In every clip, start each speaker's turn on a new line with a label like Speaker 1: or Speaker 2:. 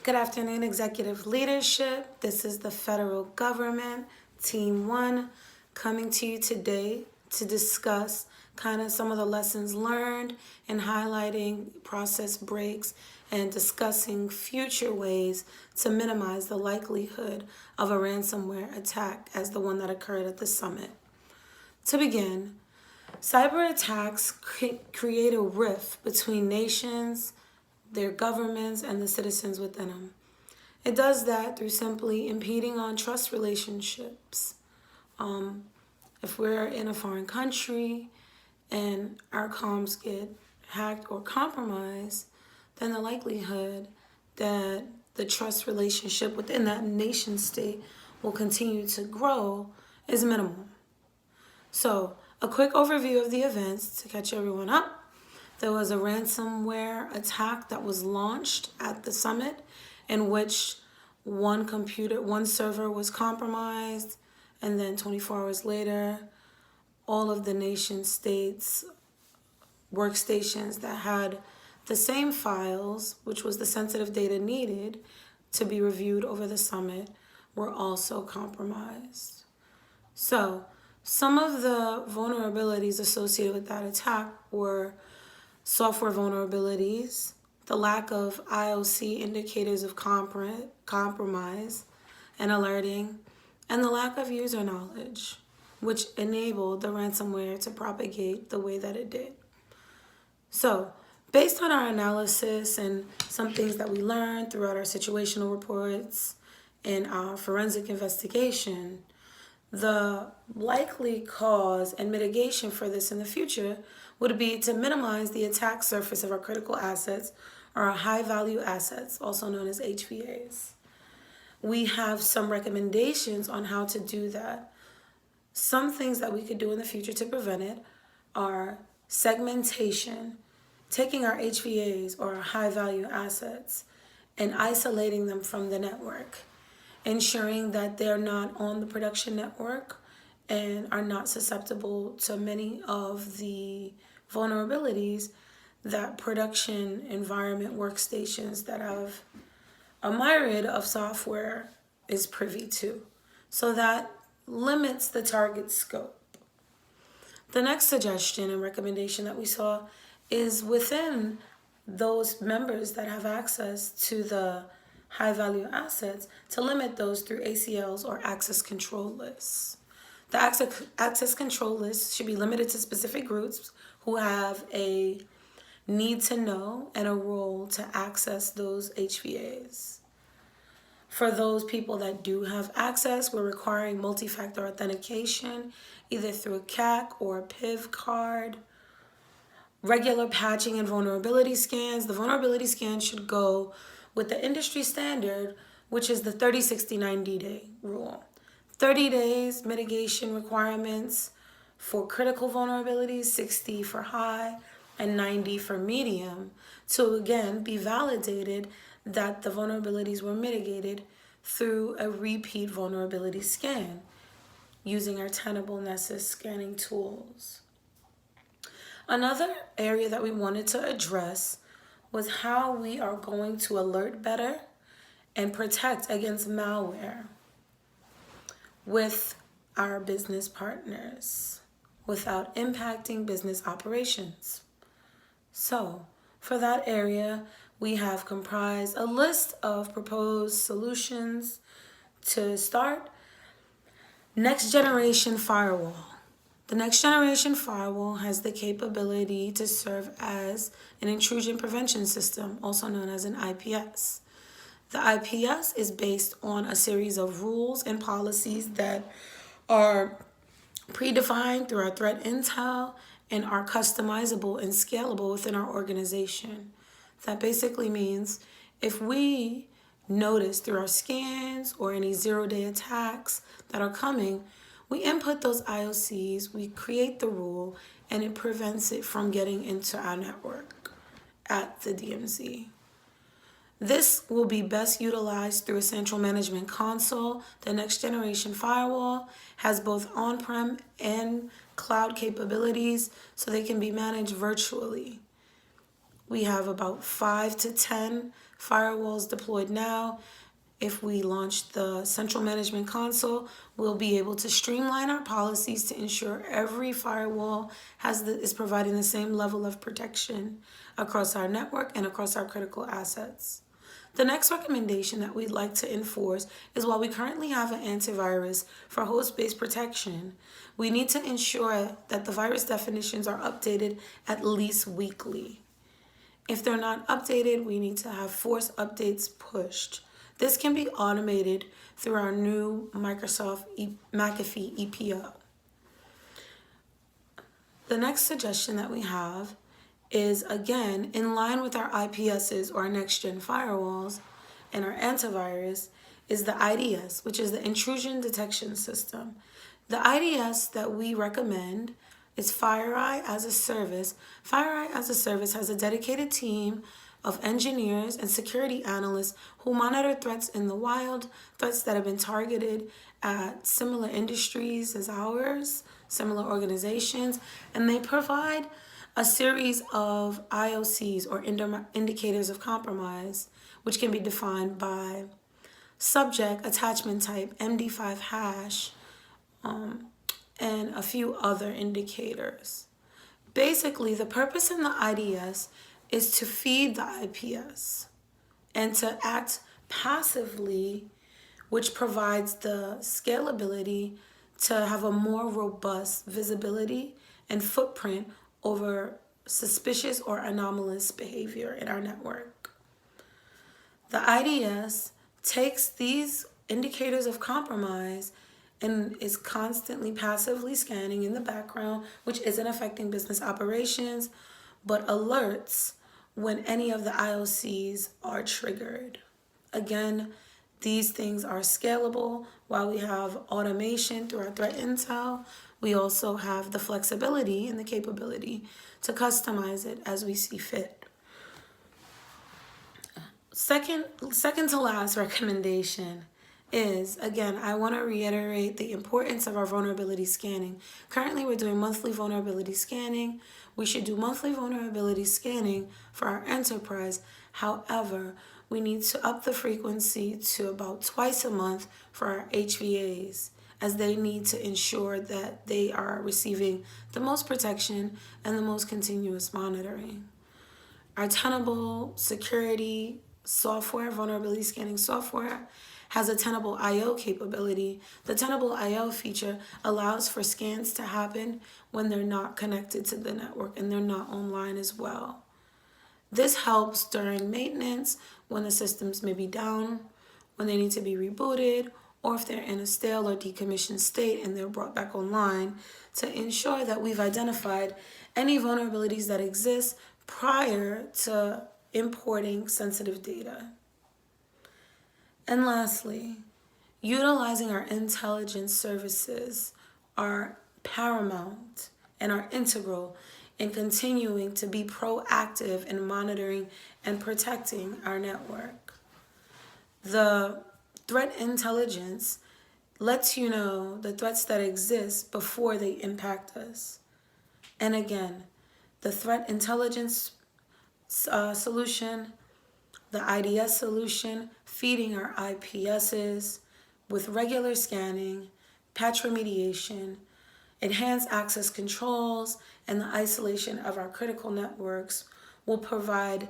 Speaker 1: Good afternoon, executive leadership. This is the federal government, Team 1, coming to you today to discuss kind of some of the lessons learned and highlighting process breaks and discussing future ways to minimize the likelihood of a ransomware attack as the one that occurred at the summit. To begin, cyber attacks create a rift between nations, their governments, and the citizens within them. It does that through simply impeding on trust relationships. If we're in a foreign country and our comms get hacked or compromised, then the likelihood that the trust relationship within that nation state will continue to grow is minimal. So, a quick overview of the events to catch everyone up. There was a ransomware attack that was launched at the summit in which one server was compromised, and then 24 hours later, all of the nation states' workstations that had the same files, which was the sensitive data needed to be reviewed over the summit, were also compromised. So, some of the vulnerabilities associated with that attack were software vulnerabilities, the lack of IOC indicators of compromise and alerting, and the lack of user knowledge, which enabled the ransomware to propagate the way that it did. So, based on our analysis and some things that we learned throughout our situational reports and our forensic investigation, the likely cause and mitigation for this in the future would be to minimize the attack surface of our critical assets or our high-value assets, also known as HVAs. We have some recommendations on how to do that. Some things that we could do in the future to prevent it are segmentation, taking our HVAs or our high-value assets and isolating them from the network, ensuring that they're not on the production network and are not susceptible to many of the vulnerabilities that production environment workstations that have a myriad of software is privy to. So that limits the target scope. The next suggestion and recommendation that we saw is within those members that have access to the high-value assets to limit those through ACLs or access control lists. The access control list should be limited to specific groups who have a need to know and a role to access those HVAs. For those people that do have access, we're requiring multi-factor authentication, either through a CAC or a PIV card. Regular patching and vulnerability scans. The vulnerability scan should go with the industry standard, which is the 30, 60, 90-day rule. 30 days mitigation requirements for critical vulnerabilities, 60 for high, and 90 for medium, to again be validated that the vulnerabilities were mitigated through a repeat vulnerability scan using our Tenable Nessus scanning tools. Another area that we wanted to address was how we are going to alert better and protect against malware with our business partners without impacting business operations. So, for that area, we have comprised a list of proposed solutions to start. Next generation firewall. The next generation firewall has the capability to serve as an intrusion prevention system, also known as an IPS. The IPS is based on a series of rules and policies that are predefined through our threat intel and are customizable and scalable within our organization. That basically means if we notice through our scans or any zero-day attacks that are coming, we input those IOCs, we create the rule, and it prevents it from getting into our network at the DMZ. This will be best utilized through a central management console. The next generation firewall has both on-prem and cloud capabilities, so they can be managed virtually. We have about 5 to 10 firewalls deployed now. If we launch the central management console, we'll be able to streamline our policies to ensure every firewall is providing the same level of protection across our network and across our critical assets. The next recommendation that we'd like to enforce is while we currently have an antivirus for host-based protection, we need to ensure that the virus definitions are updated at least weekly. If they're not updated, we need to have force updates pushed. This can be automated through our new Microsoft McAfee EPO. The next suggestion that we have is, again, in line with our IPSs or our next-gen firewalls and our antivirus, is the IDS, which is the Intrusion Detection System. The IDS that we recommend is FireEye as a Service. FireEye as a Service has a dedicated team of engineers and security analysts who monitor threats in the wild, threats that have been targeted at similar industries as ours, similar organizations, and they provide a series of IOCs or indicators of compromise, which can be defined by subject, attachment type, MD5 hash, and a few other indicators. Basically, the purpose in the IDS is to feed the IPS and to act passively, which provides the scalability to have a more robust visibility and footprint over suspicious or anomalous behavior in our network. The IDS takes these indicators of compromise and is constantly passively scanning in the background, which isn't affecting business operations, but alerts when any of the IOCs are triggered. Again, these things are scalable. While we have automation through our threat intel, we also have the flexibility and the capability to customize it as we see fit. Second to last recommendation is, again, I want to reiterate the importance of our vulnerability scanning. Currently, we're doing monthly vulnerability scanning. We should do monthly vulnerability scanning for our enterprise. However, we need to up the frequency to about twice a month for our HVAs, as they need to ensure that they are receiving the most protection and the most continuous monitoring. Our Tenable security software, vulnerability scanning software, has a Tenable IO capability. The Tenable IO feature allows for scans to happen when they're not connected to the network and they're not online as well. This helps during maintenance, when the systems may be down, when they need to be rebooted, or if they're in a stale or decommissioned state and they're brought back online, to ensure that we've identified any vulnerabilities that exist prior to importing sensitive data. And lastly, utilizing our intelligence services are paramount and are integral in continuing to be proactive in monitoring and protecting our network. The threat intelligence lets you know the threats that exist before they impact us. And again, the threat intelligence solution, the IDS solution, feeding our IPSs with regular scanning, patch remediation, enhanced access controls, and the isolation of our critical networks will provide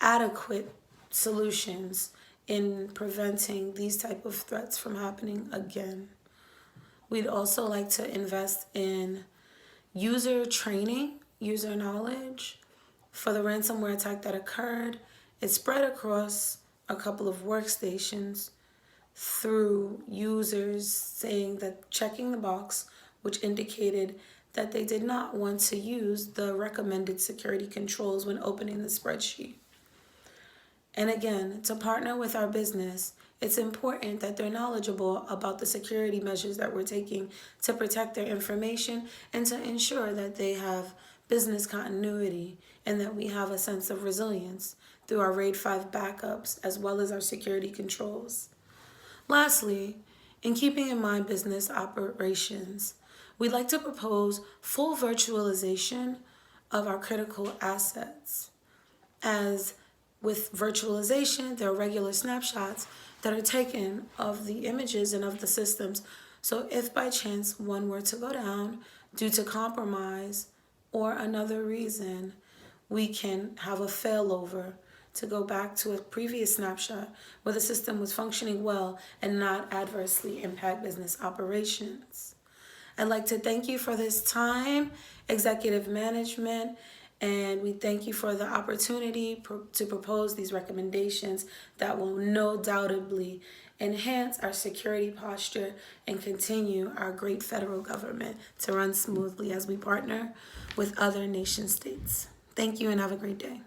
Speaker 1: adequate solutions in preventing these type of threats from happening again. We'd also like to invest in user training, user knowledge for the ransomware attack that occurred. It spread across a couple of workstations through users saying that checking the box, which indicated that they did not want to use the recommended security controls when opening the spreadsheet. And again, to partner with our business, it's important that they're knowledgeable about the security measures that we're taking to protect their information and to ensure that they have business continuity and that we have a sense of resilience through our RAID 5 backups as well as our security controls. Lastly, in keeping in mind business operations, we'd like to propose full virtualization of our critical assets, as with virtualization, there are regular snapshots that are taken of the images and of the systems. So if by chance one were to go down due to compromise or another reason, we can have a failover to go back to a previous snapshot where the system was functioning well and not adversely impact business operations. I'd like to thank you for this time, executive management, and we thank you for the opportunity to propose these recommendations that will no doubtably enhance our security posture and continue our great federal government to run smoothly as we partner with other nation states. Thank you and have a great day.